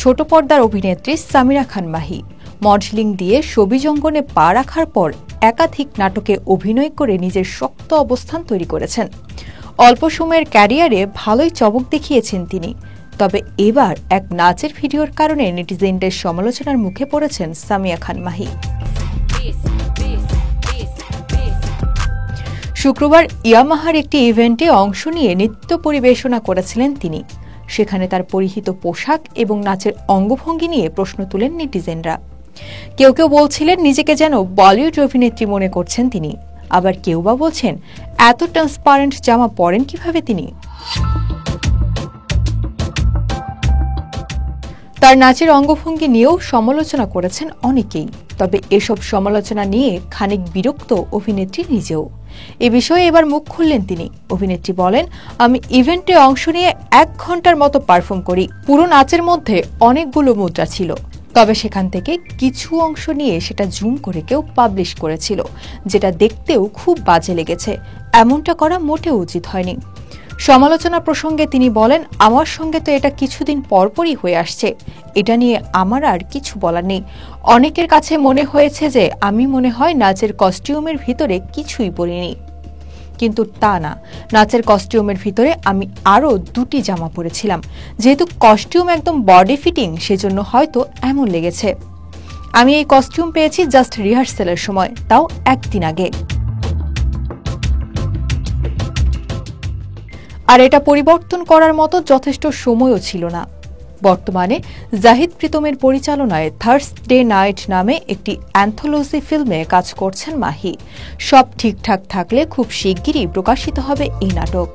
ছোট পর্দার অভিনেত্রী সামিরা খান মাহি মডেলিং দিয়ে ছবি অঙ্গনে পা রাখার পর একাধিক নাটকে অভিনয় করে নিজের শক্ত অবস্থান তৈরি করেছেন। অল্প সময়ের ক্যারিয়ারে ভালোই চমক দেখিয়েছেন তিনি। তবে এবার এক নাচের ভিডিওর কারণে নেটিজেনদের সমালোচনার মুখে পড়েছেন সামিয়া খান মাহি। শুক্রবার ইয়ামাহার একটি ইভেন্টে অংশ নিয়ে নৃত্য পরিবেশনা করেছিলেন তিনি। সেখানে তার পরিহিত পোশাক এবং নাচের অঙ্গভঙ্গি নিয়ে প্রশ্ন তুলেন নেটিজেনরা। কেউ কেউ বলছিলেন নিজেকে যেন বলিউড অভিনেত্রী মনে করছেন তিনি, আবার কেউ বা বলছেন এত ট্রান্সপারেন্ট জামা পরেন কিভাবে তিনি। তার নাচের অঙ্গভঙ্গি নিয়েও সমালোচনা করেছেন অনেকেই। তবে এসব সমালোচনা নিয়ে খানিক বিরক্ত অভিনেত্রী নিজেও। এ বিষয়ে এবার মুখ খুললেন তিনি। অভিনেত্রী বলেন, আমি ইভেন্টে অংশ নিয়ে 1 ঘন্টার মতো পারফর্ম করি। পুরো নাচের মধ্যে অনেকগুলো মুদ্রা ছিল, তবে সেখান থেকে কিছু অংশ নিয়ে সেটা জুম করে কেউ পাবলিশ করেছিল, যেটা দেখতেও খুব বাজে লেগেছে। এমনটা করা মোটেও উচিত হয়নি। সমালোচনা প্রসঙ্গে তিনি বলেন, আমার সঙ্গে তো এটা কিছুদিন পরপরই হয়ে আসছে, এটা নিয়ে আমার আর কিছু বলার নেই। অনেকের কাছে মনে হয়েছে যে আমি মনে হয় নাচের কস্টিউমের ভিতরে কিছুই পরিনি, কিন্তু তা না। নাচের কস্টিউমের ভিতরে আমি আরও 2টি জামা পরেছিলাম। যেহেতু কস্টিউম একদম বডি ফিটিং, সেজন্য হয়তো এমন লেগেছে। আমি এই কস্টিউম পেয়েছি জাস্ট রিহার্সেলের সময়, তাও 1 দিন আগে। আর এটা পরিবর্তন করার মতো যথেষ্ট সময়ও ছিল না। বর্তমানে জাহিদ প্রীতমের পরিচালনায় থার্সডে নাইট নামে একটি অ্যান্থোলজি ফিল্মে কাজ করছেন মাহি। সব ঠিকঠাক থাকলে খুব শিগগিরই প্রকাশিত হবে এই নাটক।